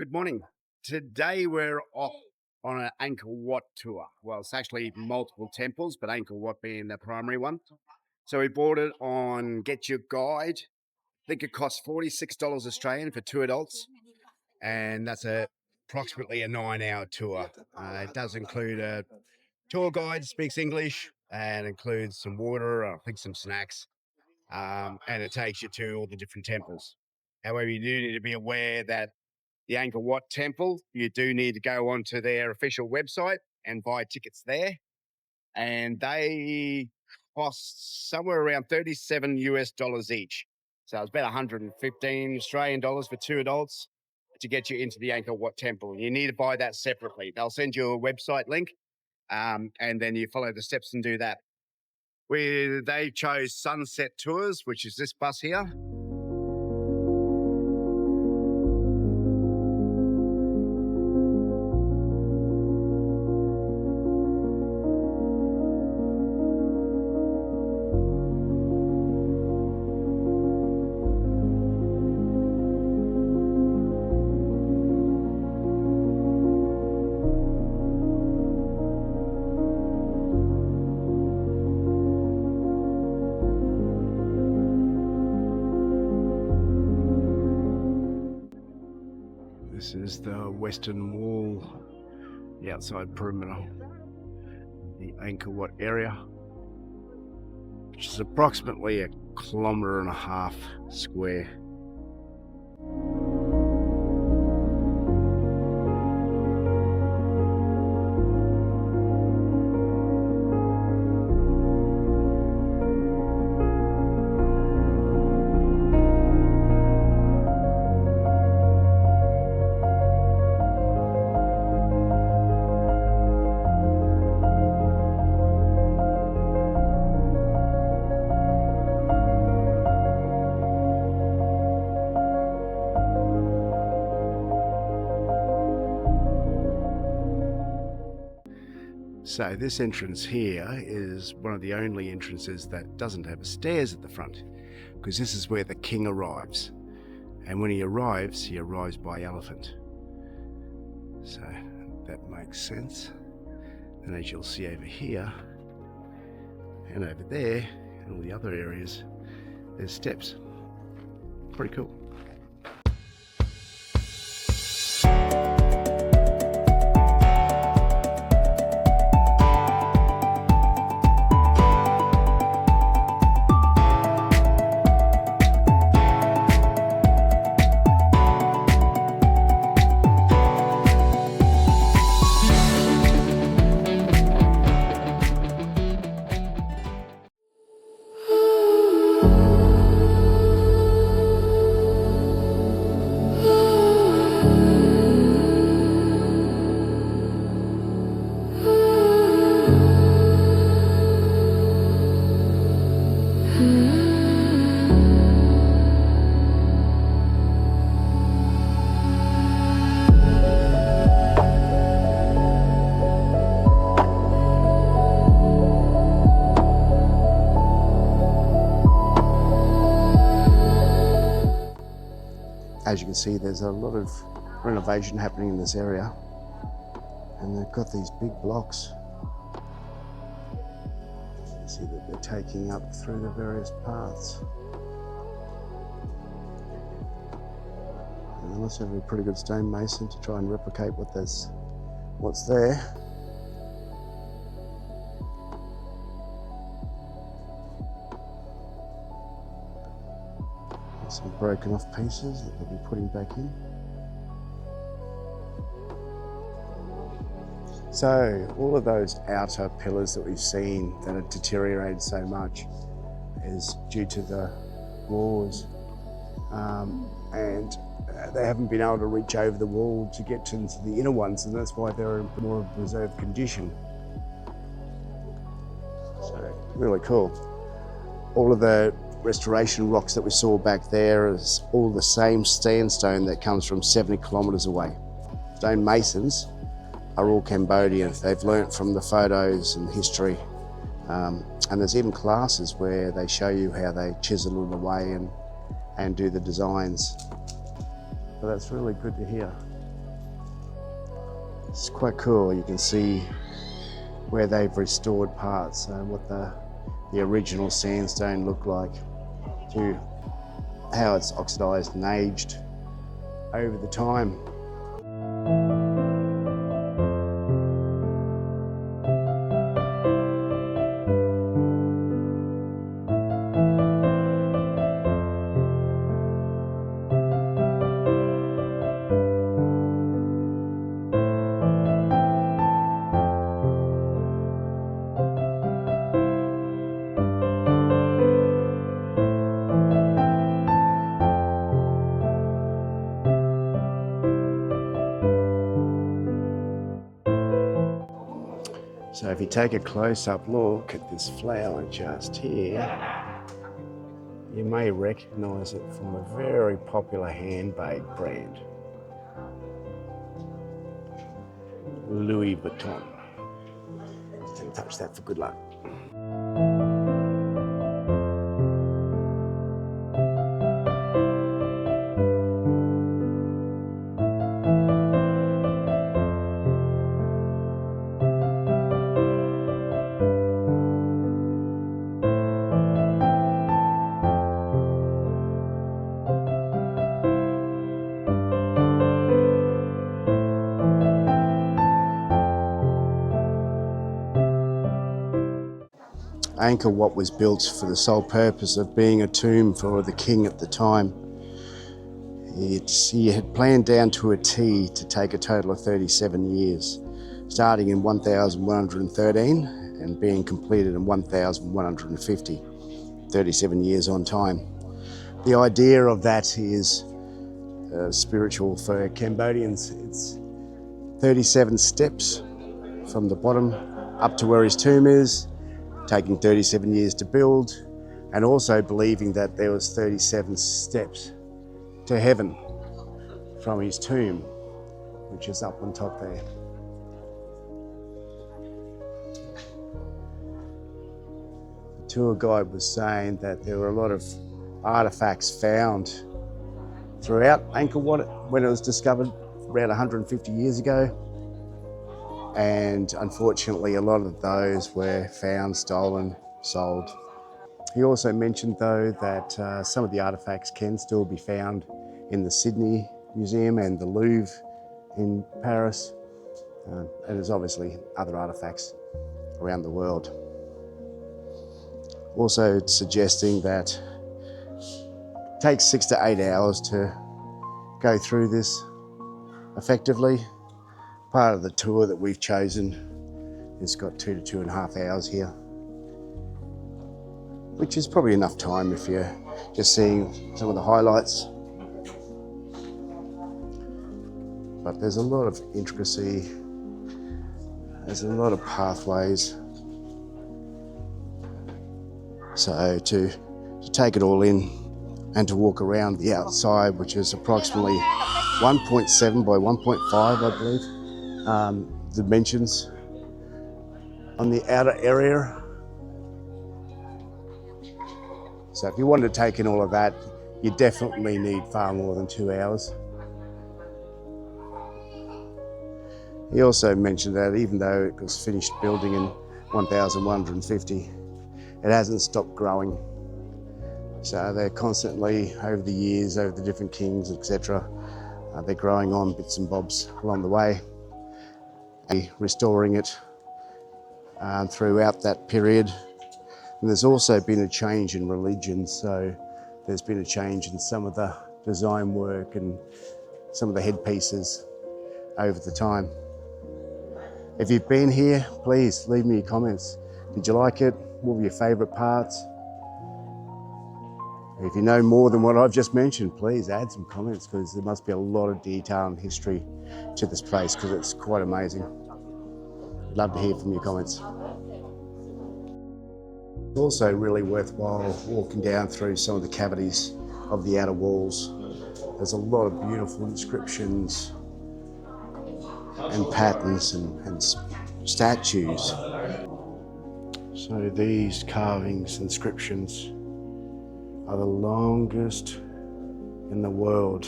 Good morning. Today we're off on an Angkor Wat tour. Well, it's actually multiple temples, but Angkor Wat being the primary one. So we bought it on Get Your Guide. I think it costs $46 Australian for two adults, and that's approximately a 9-hour tour. It does include a tour guide, speaks English, and includes some water, I think some snacks, and it takes you to all the different temples. However, you do need to be aware that the Angkor Wat Temple, you do need to go onto their official website and buy tickets there. And they cost somewhere around 37 US dollars each. So it's about 115 Australian dollars for two adults to get you into the Angkor Wat Temple. You need to buy that separately. They'll send you a website link, and then you follow the steps and do that. They chose Sunset Tours, which is this bus here. This is the western wall, the outside perimeter, the Angkor Wat area, which is approximately 1.5 kilometers square. So this entrance here is one of the only entrances that doesn't have stairs at the front, because this is where the king arrives. And when he arrives by elephant. So that makes sense. And as you'll see over here and over there and all the other areas, there's steps. Pretty cool. As you can see, there's a lot of renovation happening in this area, and they've got these big blocks. You can see that they're taking up through the various paths. And they must have a pretty good stonemason to try and replicate what's there. Some broken off pieces that they'll be putting back in. So all of those outer pillars that we've seen that have deteriorated so much is due to the wars, and they haven't been able to reach over the wall to get into the inner ones, and that's why they're in more preserved condition. So really cool. All of the restoration rocks that we saw back there is all the same sandstone that comes from 70 kilometres away. Stone masons are all Cambodian. They've learnt from the photos and history. And there's even classes where they show you how they chisel it away and do the designs. So that's really good to hear. It's quite cool. You can see where they've restored parts, what the original sandstone looked like, to how it's oxidized and aged over the time. So if you take a close-up look at this flower just here, you may recognise it from a very popular handbag brand, Louis Vuitton. Don't touch that for good luck. Angkor Wat was built for the sole purpose of being a tomb for the king at the time. He had planned down to a T to take a total of 37 years, starting in 1113 and being completed in 1150, 37 years on time. The idea of that is spiritual for Cambodians. It's 37 steps from the bottom up to where his tomb is, taking 37 years to build, and also believing that there was 37 steps to heaven from his tomb, which is up on top there. The tour guide was saying that there were a lot of artifacts found throughout Angkor Wat when it was discovered around 150 years ago. And unfortunately, a lot of those were found, stolen, sold. He also mentioned, though, that some of the artefacts can still be found in the Sydney Museum and the Louvre in Paris. And there's obviously other artefacts around the world. Also suggesting that it takes 6 to 8 hours to go through this effectively. Part of the tour that we've chosen has got 2 to 2.5 hours here, which is probably enough time if you're just seeing some of the highlights. But there's a lot of intricacy, there's a lot of pathways. So to take it all in and to walk around the outside, which is approximately 1.7 by 1.5, I believe. Dimensions on the outer area. So if you wanted to take in all of that, you definitely need far more than 2 hours. He also mentioned that even though it was finished building in 1150, it hasn't stopped growing. So they're constantly, over the years, over the different kings, etc., they're growing on bits and bobs along the way, restoring it throughout that period. And there's also been a change in religion, so there's been a change in some of the design work and some of the headpieces over the time. If you've been here, please leave me your comments. Did you like it? What were your favourite parts? If you know more than what I've just mentioned, please add some comments, because there must be a lot of detail and history to this place, because it's quite amazing. I'd love to hear from your comments. It's also really worthwhile walking down through some of the cavities of the outer walls. There's a lot of beautiful inscriptions and patterns and statues. So these carvings, inscriptions, are the longest in the world,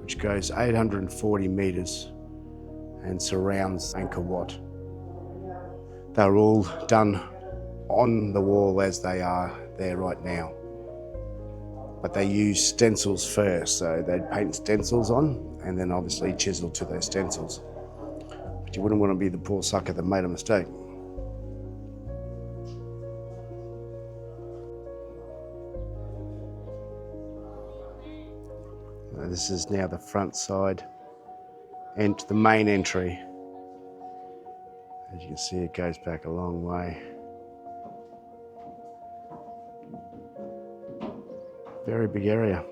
which goes 840 meters and surrounds Angkor Wat. They're all done on the wall as they are there right now. But they use stencils first, so they'd paint stencils on and then obviously chisel to those stencils. But you wouldn't want to be the poor sucker that made a mistake. This is now the front side and the main entry. As you can see, it goes back a long way. Very big area.